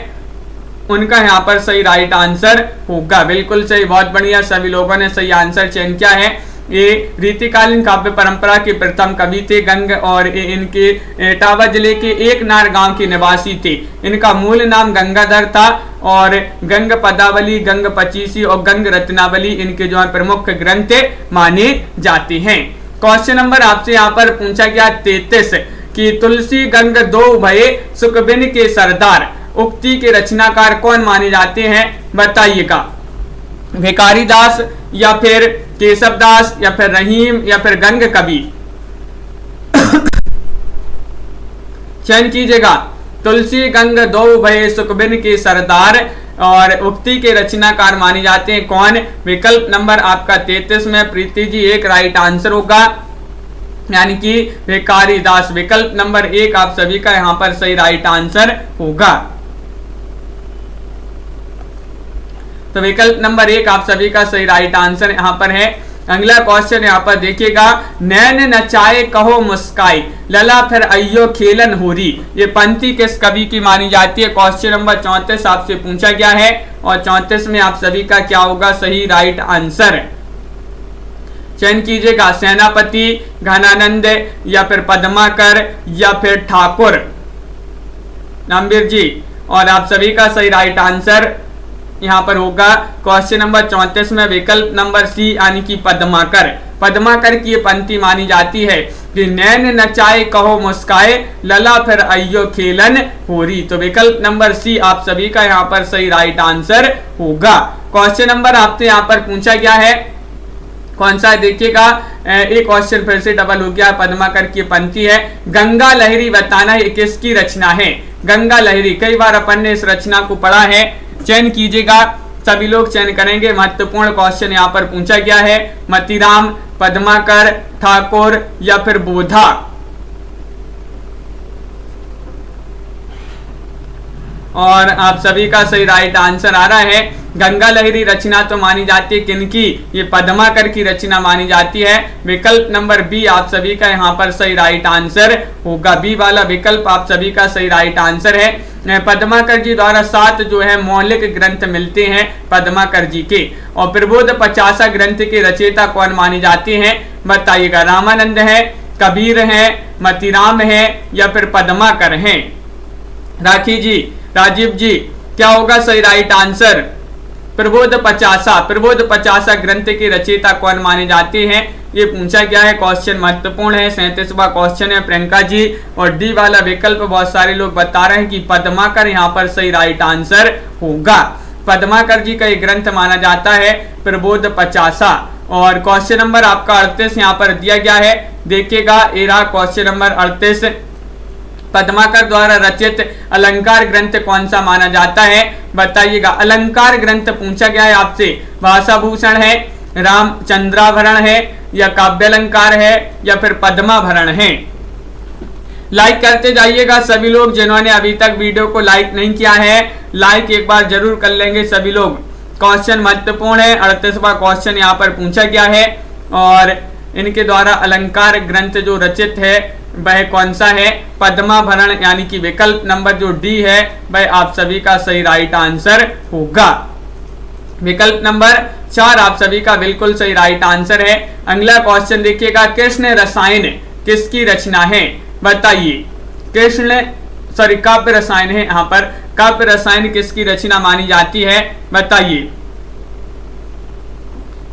उनका यहाँ पर सही राइट आंसर होगा, बिल्कुल सही, बहुत बढ़िया, सभी लोगों ने सही आंसर चयन किया है। ये रीतिकालीन काव्य परंपरा के प्रथम कवि थे गंग और इनके इटावा जिले के एक नार गांव के निवासी थे। इनका मूल नाम गंगाधर था और गंग पदावली, गंग पचीसी और गंग रत्नावली इनके जो है प्रमुख ग्रंथ माने जाते हैं। क्वेश्चन नंबर आपसे यहाँ पर पूछा गया 33 कि तुलसी गंग दो भये सुखबिन के सरदार, उक्ति के रचनाकार कौन माने जाते हैं, बताइएगा। भिखारी दास या फिर केशव दास या फिर रहीम या फिर गंग कवि, चयन कीजिएगा। तुलसी गंग दो भये सुखबिन के सरदार और उक्ति के रचनाकार माने जाते हैं कौन, विकल्प नंबर आपका 33 में प्रीति जी एक राइट आंसर होगा, यानी कि भिखारी दास। विकल्प नंबर 1 आप सभी का यहाँ पर सही राइट आंसर होगा। तो विकल्प नंबर 1 आप सभी का सही राइट आंसर यहाँ पर है। अगला क्वेश्चन यहाँ पर देखिएगा, नैन नचाए कहो मुस्काई, लला फिर अयो खेलन होरी, ये पंक्ति किस कवि की मानी जाती है। क्वेश्चन नंबर 34 आपसे पूछा गया है और 34 में आप सभी का क्या होगा सही राइट आंसर, चयन कीजिएगा। सेनापति, घनानंद या फिर पद्माकर या फिर ठाकुर नामवीर जी, और आप सभी का सही राइट आंसर यहाँ पर होगा क्वेश्चन नंबर 34 में विकल्प नंबर सी यानी कि पद्माकर। पद्माकर की ये पंक्ति मानी जाती है कि नैन नचाए कहो मुस्काए, लला फिर अयो खेलन होरी। तो विकल्प नंबर सी आप सभी का यहाँ पर सही राइट आंसर होगा। क्वेश्चन नंबर आपसे यहाँ पर पूछा गया है कौन सा है, देखिएगा एक क्वेश्चन फिर से डबल हो गया। पद्माकर की पंक्ति है, गंगा लहरी बताना है किसकी रचना है। गंगा लहरी, कई बार अपन ने इस रचना को पढ़ा है, चयन कीजिएगा, सभी लोग चयन करेंगे। महत्वपूर्ण क्वेश्चन यहाँ पर पूछा गया है, मतीराम, पद्माकर, ठाकुर या फिर बोधा। और आप सभी का सही राइट आंसर आ रहा है। गंगा लहरी रचना तो मानी जाती है किनकी, ये पद्माकर की रचना मानी जाती है। विकल्प नंबर बी आप सभी का यहाँ पर सही राइट आंसर होगा। बी वाला विकल्प आप सभी का सही राइट आंसर है। पद्माकर जी द्वारा 7 जो है मौलिक ग्रंथ मिलते हैं पद्माकर जी के, और प्रबोध 50 ग्रंथ के रचयिता कौन माने जाते हैं, बताइएगा। रामानंद है, कबीर है, मतीराम है या फिर पद्माकर हैं। राखी जी, राजीव जी, क्या होगा सही राइट आंसर, प्रबोध 50 ग्रंथ के रचयिता कौन माने जाते हैं, ये पूछा गया है। क्वेश्चन महत्वपूर्ण है, 37वां क्वेश्चन है प्रियंका जी। और डी वाला विकल्प बहुत सारे लोग बता रहे हैं कि पद्माकर यहाँ पर सही राइट आंसर होगा। पद्माकर जी का एक ग्रंथ माना जाता है प्रबोध 50। और क्वेश्चन नंबर आपका 38 यहाँ पर दिया गया है, देखिएगा। ये रहा क्वेश्चन नंबर 38, पद्माकर द्वारा रचित अलंकार ग्रंथ कौन सा माना जाता है, बताइएगा। अलंकार ग्रंथ पूछा गया है आपसे, भाषाभूषण है, रामचंद्राभरण है, या काव्यालंकार है, या फिर पद्माभरण है। लाइक करते जाइएगा सभी लोग। जिन्होंने अभी तक वीडियो को लाइक नहीं किया है, लाइक एक बार जरूर कर लेंगे सभी लोग। क्वेश्चन महत्वपूर्ण है, 38वां क्वेश्चन यहाँ पर पूछा गया है, और इनके द्वारा अलंकार ग्रंथ जो रचित है वह कौन सा है, पद्माभरण, यानी कि विकल्प नंबर जो डी है वह आप सभी का सही राइट आंसर होगा। विकल्प नंबर 4 आप सभी का बिल्कुल सही राइट आंसर है। अगला क्वेश्चन देखिएगा, कृष्ण रसायन किसकी रचना है, बताइए। काव्य रसायन है, यहाँ पर काव्य रसायन किसकी रचना मानी जाती है, बताइए।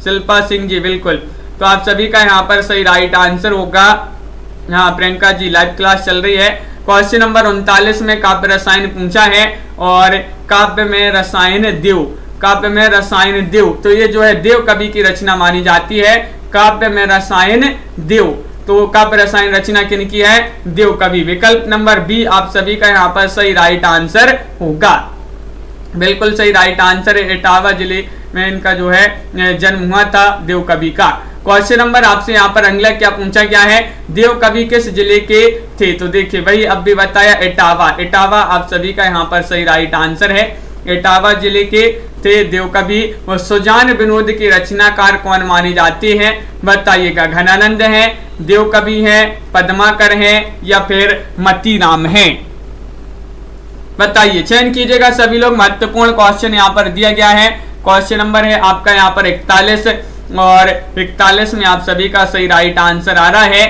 शिल्पा सिंह जी, बिल्कुल। तो आप सभी का यहाँ पर सही राइट आंसर होगा। यहाँ प्रियंका जी, लाइव क्लास चल रही है। क्वेश्चन नंबर 39 में काव्य रसायन पूछा है, और काव्य में रसायन देव, काव्य में रसायन देव, तो ये जो है देव कवि की रचना मानी जाती है। काव्य में रसायन देव, तो काव्य रसायन रचना किनकी है, देव कवि। विकल्प नंबर बी आप सभी का यहाँ पर सही राइट आंसर होगा। बिल्कुल सही राइट आंसर है। इटावा जिले में इनका जो है जन्म हुआ था देव कवि का। क्वेश्चन नंबर आपसे यहाँ पर अगला क्या पूछा गया है, देव कवि किस जिले के थे, तो देखिए वही अब भी बताया, इटावा। इटावा आप सभी का यहाँ पर सही राइट आंसर है। इटावा जिले के थे देव कवि। और सुजान विनोद की रचनाकार कौन मानी जाती है, बताइएगा। घनानंद है, देव कवि है, पद्माकर है, या फिर मतीराम है, बताइए। चयन कीजिएगा सभी लोग। महत्वपूर्ण क्वेश्चन यहाँ पर दिया गया है। क्वेश्चन नंबर है आपका यहाँ पर 41, और 41 में आप सभी का सही राइट आंसर आ रहा है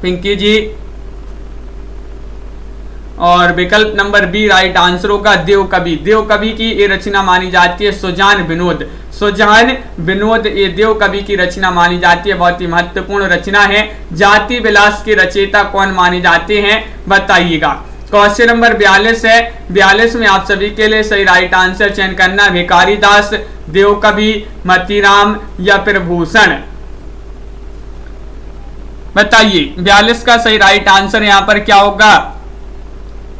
पिंकी जी, और विकल्प नंबर बी राइट आंसर होगा, देव कवि। देव कवि की ये रचना मानी जाती है सुजान विनोद। सुजान विनोद ये देव कवि की रचना मानी जाती है, बहुत ही महत्वपूर्ण रचना है। जाति विलास के रचयिता कौन माने जाते हैं, बताइएगा। क्वेश्चन नंबर 42 है। 42 में आप सभी के लिए सही राइट आंसर चयन करना, भिखारी दास, देव कवि, मतीराम, या फिर भूषण, बताइए। 42 का सही राइट आंसर यहाँ पर क्या होगा,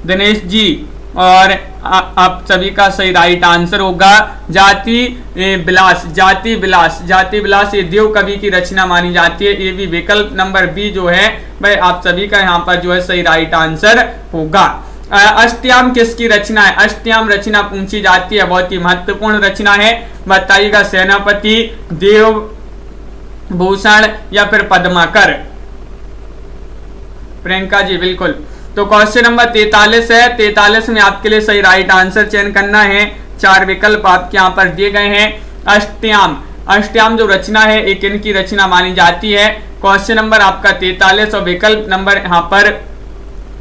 दिनेश जी, और आप सभी का सही राइट आंसर होगा जाति विलास। जाति विलास, जाति विलास ये देव कवि की रचना मानी जाती है। ये भी विकल्प नंबर बी जो है वह आप सभी का यहाँ पर जो है सही राइट आंसर होगा। अष्टयाम किसकी रचना है, अष्टयाम रचना पूछी जाती है, बहुत ही महत्वपूर्ण रचना है, बताइएगा। सेनापति, देव भूषण, या फिर पद्माकर, प्रियंका जी, बिल्कुल। तो क्वेश्चन नंबर 43 है। 43 में आपके लिए सही राइट आंसर चयन करना है। 4 विकल्प आपके यहाँ पर दिए गए हैं। अष्टयाम, अष्टयाम जो रचना है एक इनकी रचना मानी जाती है। क्वेश्चन नंबर आपका 43, और विकल्प नंबर यहाँ पर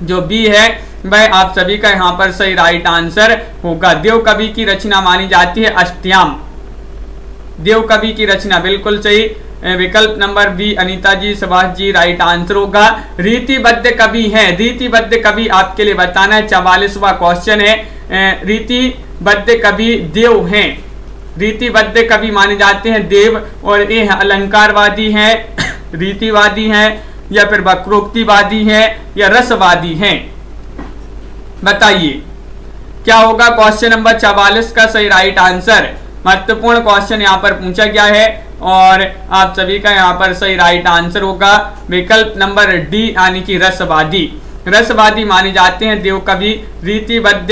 जो बी है वह आप सभी का यहाँ पर सही राइट आंसर होगा। देव कवि की रचना मानी जाती है अष्टयाम, देव कवि की रचना, बिल्कुल सही। विकल्प नंबर बी अनीता जी, सुभाष जी, राइट आंसर होगा। रीतिबद्ध कवि है, रीतिबद्ध कवि आपके लिए बताना है। 44वां क्वेश्चन है। रीतिबद्ध कवि देव हैं, रीतिबद्ध कवि माने जाते हैं देव, और ये अलंकारवादी हैं, रीतिवादी हैं, या फिर वक्रोक्तिवादी हैं, या रसवादी हैं, बताइए क्या होगा क्वेश्चन नंबर 44 का सही राइट आंसर। महत्वपूर्ण क्वेश्चन यहाँ पर पूछा गया है, और आप सभी का यहाँ पर सही राइट आंसर होगा विकल्प नंबर डी, यानी कि रसवादी। रसवादी माने जाते हैं देव कवि। रीतिबद्ध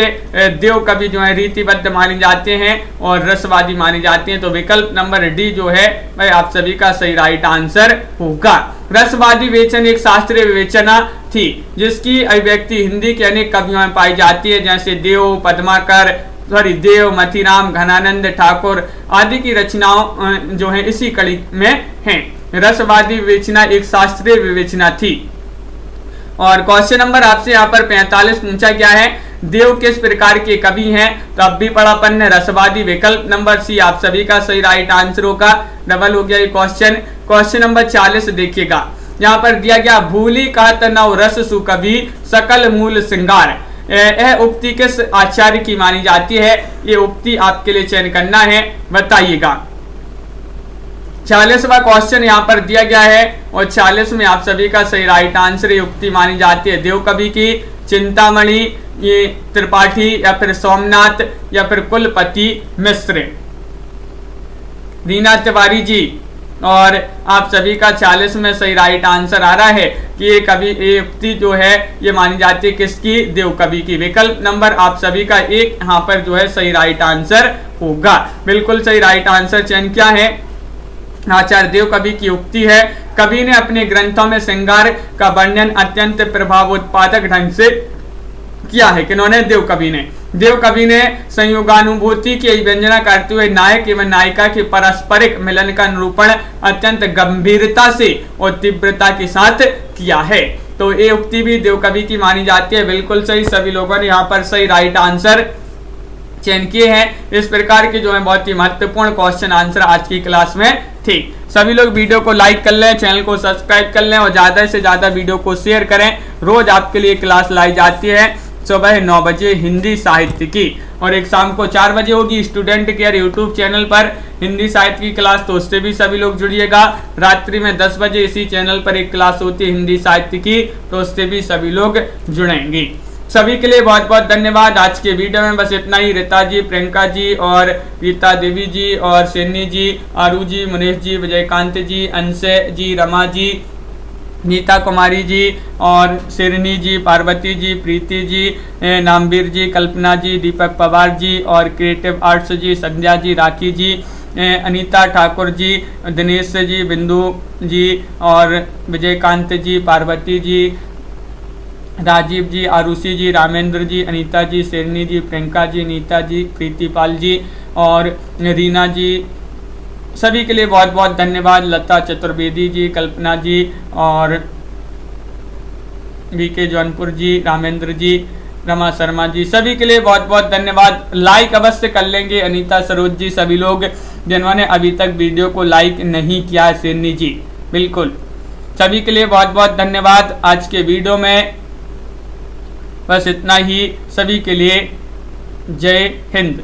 देव कवि जो है रीतिबद्ध माने जाते हैं, और रसवादी माने जाते हैं। तो विकल्प नंबर डी जो है वह आप सभी का सही राइट आंसर होगा। रसवादी विवेचन एक शास्त्रीय विवेचना थी जिसकी अभिव्यक्ति हिंदी के अनेक कवियों में पाई जाती है, जैसे देव, पद्माकर, देव, मतीराम, घनानंद ठाकुर आदि की रचनाओं जो है इसी कड़ी में हैं। रसवादी विवेचना एक शास्त्रीय विवेचना थी। और क्वेश्चन नंबर आपसे यहाँ पर 45 पूछा गया है, देव किस प्रकार के कवि हैं, तो अब भी पढ़ापन रसवादी। विकल्प नंबर सी आप सभी का सही राइट आंसर होगा। डबल हो गया ये क्वेश्चन। क्वेश्चन नंबर 40 देखिएगा, यहाँ पर दिया गया, भूली कहत नव रस सुकवि सकल मूल श्रृंगार। यह उक्ति किस आचार्य की मानी जाती है, ये उक्ति आपके लिए चयन करना है, बताइएगा। 46वां क्वेश्चन यहाँ पर दिया गया है और 46 में आप सभी का सही राइट आंसर युक्ति मानी जाती है देव कवि की, चिंतामणि, ये त्रिपाठी या फिर सोमनाथ या फिर कुलपति मिश्र। रीना तिवारी जी, और आप सभी का 40 में सही राइट आंसर आ रहा है कि ये कवि ये युक्ति जो है ये मानी जाती है किसकी, देव कवि की। विकल्प नंबर आप सभी का 1 यहाँ पर जो है सही राइट आंसर होगा। बिल्कुल सही राइट आंसर चयन क्या है, आचार्य देव कवि की युक्ति है। कवि ने अपने ग्रंथों में श्रृंगार का वर्णन अत्यंत प्रभाव उत्पादक ढंग से किया है। किन्होंने, देव कवि ने। देव कवि ने संयोगानुभूति की व्यंजना करते हुए नायक एवं नायिका के पारस्परिक मिलन का निरूपण अत्यंत गंभीरता से और तीव्रता के साथ किया है। तो ये उक्ति भी देव कवि की मानी जाती है। बिल्कुल सही, सभी लोगों ने यहाँ पर सही राइट आंसर चयन किए हैं। इस प्रकार के जो है बहुत ही महत्वपूर्ण क्वेश्चन आंसर आज की क्लास में थे। सभी लोग वीडियो को लाइक कर लें, चैनल को सब्सक्राइब कर लें और ज्यादा से ज्यादा वीडियो को शेयर करें। रोज आपके लिए क्लास लाई जाती है सुबह 9 बजे हिंदी साहित्य की, और एक शाम को 4 बजे होगी स्टूडेंट केयर यूट्यूब चैनल पर हिंदी साहित्य की क्लास, तो उससे भी सभी लोग जुड़िएगा। रात्रि में 10 बजे इसी चैनल पर एक क्लास होती है हिंदी साहित्य की, तो उससे भी सभी लोग जुड़ेंगे। सभी के लिए बहुत बहुत धन्यवाद। आज के वीडियो में बस इतना ही। रीता जी, प्रियंका जी और रीता देवी जी और सैनी जी, आरू जी, मुनेश जी, विजयकांत जी, अंशय जी, रमा जी, नीता कुमारी जी और शेरनी जी, पार्वती जी, प्रीति जी, नामवीर जी, कल्पना जी, दीपक पवार जी और क्रिएटिव आर्ट्स जी, संध्या जी, राखी जी, अनीता ठाकुर जी, दिनेश जी, बिंदु जी और विजयकांत जी, पार्वती जी, राजीव जी, आरुषि जी, रामेंद्र जी, अनीता जी, शेरनी जी, प्रियंका जी, नीता जी, प्रीतिपाल जी और रीना जी, सभी के लिए बहुत बहुत धन्यवाद। लता चतुर्वेदी जी, कल्पना जी और वीके जौनपुर जी, रामेंद्र जी, रमा शर्मा जी, सभी के लिए बहुत बहुत धन्यवाद। लाइक अवश्य कर लेंगे अनीता सरोज जी, सभी लोग जिन्होंने अभी तक वीडियो को लाइक नहीं किया है, शेरनी जी, बिल्कुल सभी के लिए बहुत बहुत धन्यवाद। आज के वीडियो में बस इतना ही। सभी के लिए जय हिंद।